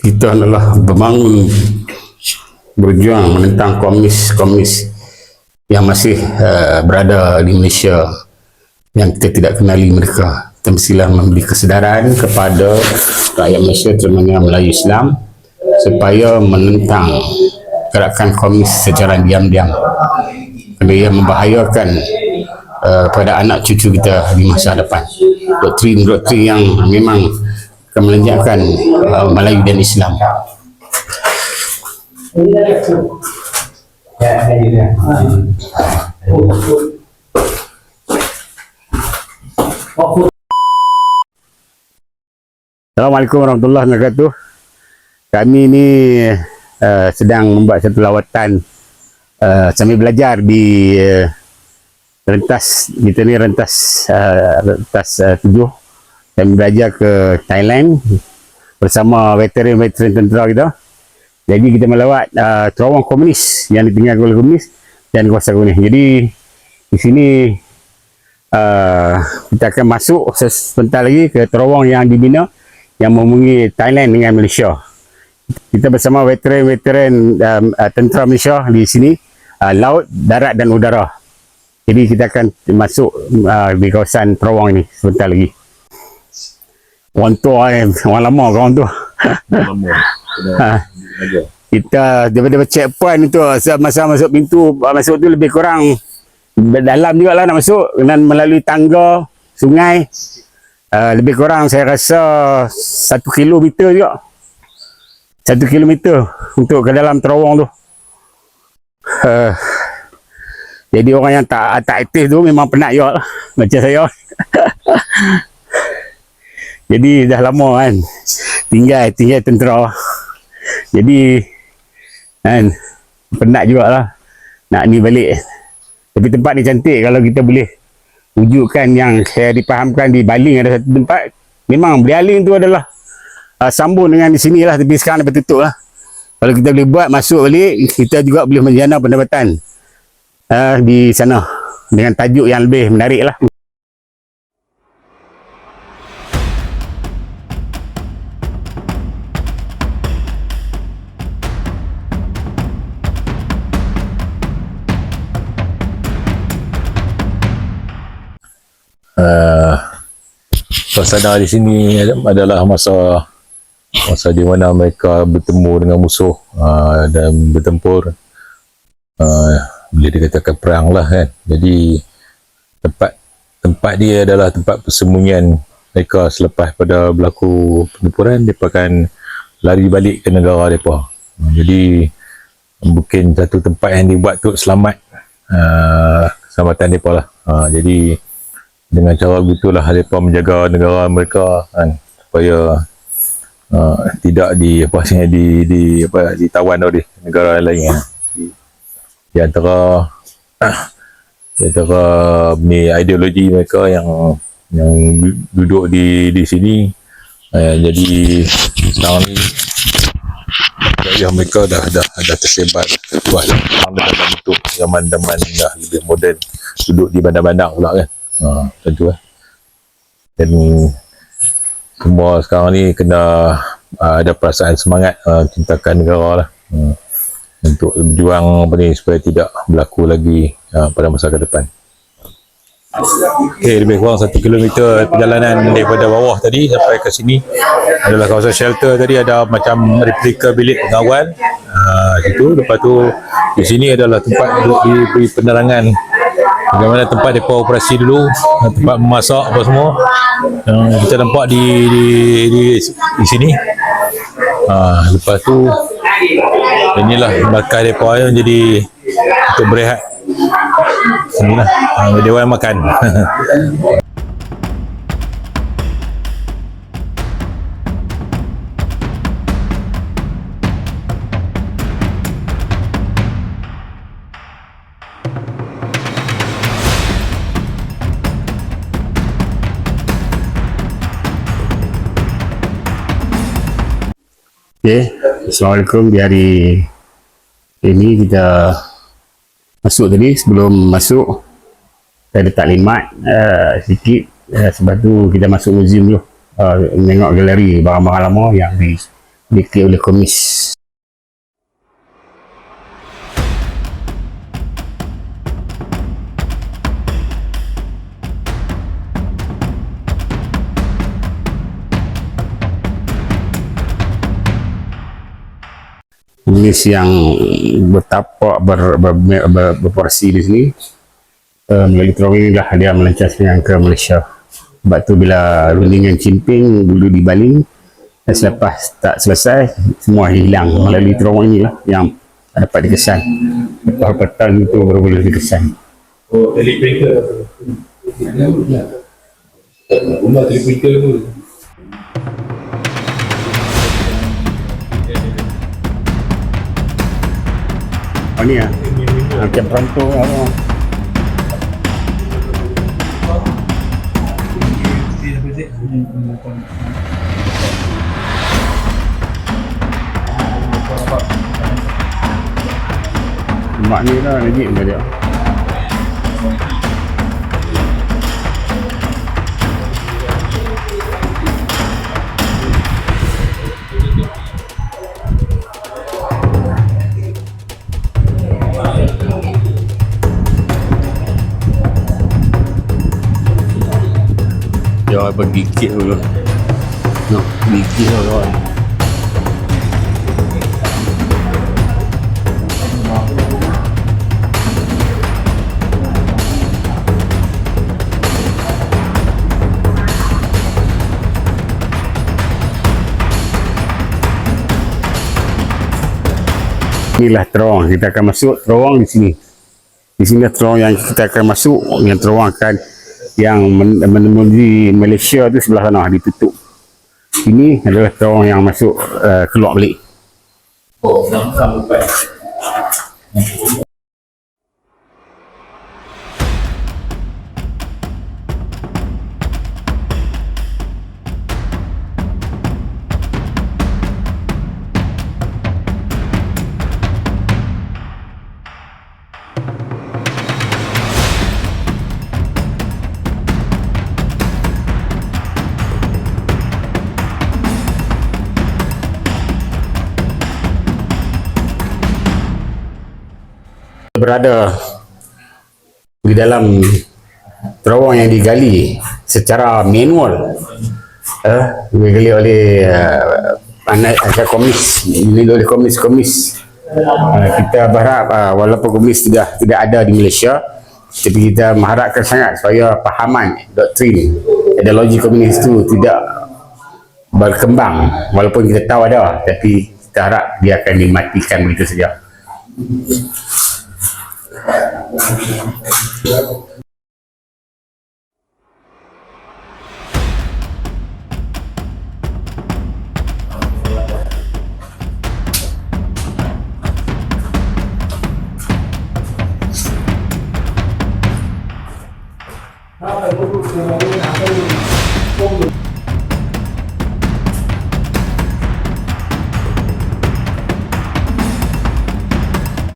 kita adalah berbangun, berjuang menentang komunis yang masih berada di Malaysia, yang kita tidak kenali mereka. Kita mestilah memberi kesedaran kepada rakyat Malaysia, terutamanya Melayu Islam, supaya menentang gerakan komunis secara diam-diam, kerana ia membahayakan pada anak cucu kita di masa depan. Doktrin yang memang akan melenjakkan Melayu dan Islam. Assalamualaikum warahmatullahi wabarakatuh. Kami ni sedang membuat satu lawatan sambil belajar di rentas, kita ni rentas 7. Kami belajar ke Thailand bersama veteran tentera kita. Jadi kita melawat terowong komunis yang ditinggalkan oleh komunis dan kuasa komunis. Jadi di sini kita akan masuk sebentar lagi ke terowong yang dibina yang menghubungi Thailand dengan Malaysia. Kita bersama veteran tentera Malaysia di sini, laut, darat dan udara. Jadi kita akan masuk di kawasan terowong ini sebentar lagi. Orang tua, orang lama orang tu. Kita daripada checkpoint itu, masa masuk pintu, masuk tu lebih kurang dalam juga lah nak masuk, dan melalui tangga, sungai. Lebih kurang saya rasa 1 kilometer juga. 1 kilometer untuk ke dalam terowong tu. Jadi orang yang tak aktif tu memang penat juga lah, macam saya. Jadi dah lama kan tinggal tentera. Jadi kan penat jugalah nak ni balik. Tapi tempat ni cantik kalau kita boleh wujudkan yang saya dipahamkan di Baling ada satu tempat. Memang Baling tu adalah sambung dengan di sini lah, tapi sekarang dah bertutup lah. Kalau kita boleh buat masuk balik, kita juga boleh menjana pendapatan di sana dengan tajuk yang lebih menarik lah. Suasana di sini adalah masa di mana mereka bertemu dengan musuh dan bertempur, boleh dikatakan perang lah kan. Jadi tempat dia adalah tempat persembunyian mereka selepas pada berlaku pertempuran. Mereka akan lari balik ke negara mereka. Jadi mungkin satu tempat yang dibuat untuk selamat keselamatan mereka lah. Jadi dengan cara begitulah mereka menjaga negara mereka kan, supaya tidak ditawan oleh negara lain kan. Di antara ni ideologi mereka yang duduk di sini. Jadi sekarang ni yang mereka dah tersebar luas dalam bentuk zaman dah lebih moden, duduk di bandar-bandar pula kan. Tentu lah. Dan semua sekarang ni kena ada perasaan semangat cintakan negara lah, untuk berjuang supaya tidak berlaku lagi pada masa ke depan. Okay, lebih kurang 1 kilometer perjalanan daripada bawah tadi sampai ke sini adalah kawasan shelter. Tadi ada macam replika bilik pengawal situ. Lepas tu di sini adalah tempat untuk diberi penerangan bagaimana tempat mereka operasi dulu, tempat memasak apa semua. Kita nampak di sini. Lepas tu inilah belakang mereka yang jadi untuk berehat. Inilah dewan makan. Okay, Assalamualaikum. Di hari ini kita masuk tadi. Sebelum masuk saya ada taklimat sedikit. Sebab tu kita masuk museum dulu, menengok galeri barang-barang lama yang diklik oleh komis. Komis yang bertapak berporsi di sini, melalui terowongan inilah dia melencasnya ke Malaysia. Sebab tu bila rundingan Cimping dulu dibaling, dan selepas tak selesai, semua hilang melalui terowongan inilah yang dapat dikesan. Lepas petang itu baru boleh dikesan. Oh, telebreaker. Rumah telebreaker tu. Oh ni lah, camp Pronto lah. Mak ni lah legit lah dia. Dia bergigit dulu. No, gigit dulu. Inilah terowong, kita akan masuk terowong di sini. Di sini terowong yang kita akan masuk, yang terowong akan yang menuju Malaysia tu sebelah sana ditutup. Ini adalah terowong yang masuk keluar balik. Oh, sampai. Berada di dalam terowong yang digali secara manual, digali oleh anak komis, ini oleh komis. Kita berharap walaupun komis tidak ada di Malaysia, tapi kita mengharapkan sangat supaya pahaman doktrin ideologi komunis itu tidak berkembang. Walaupun kita tahu ada, tapi kita harap dia akan dimatikan begitu saja. Apa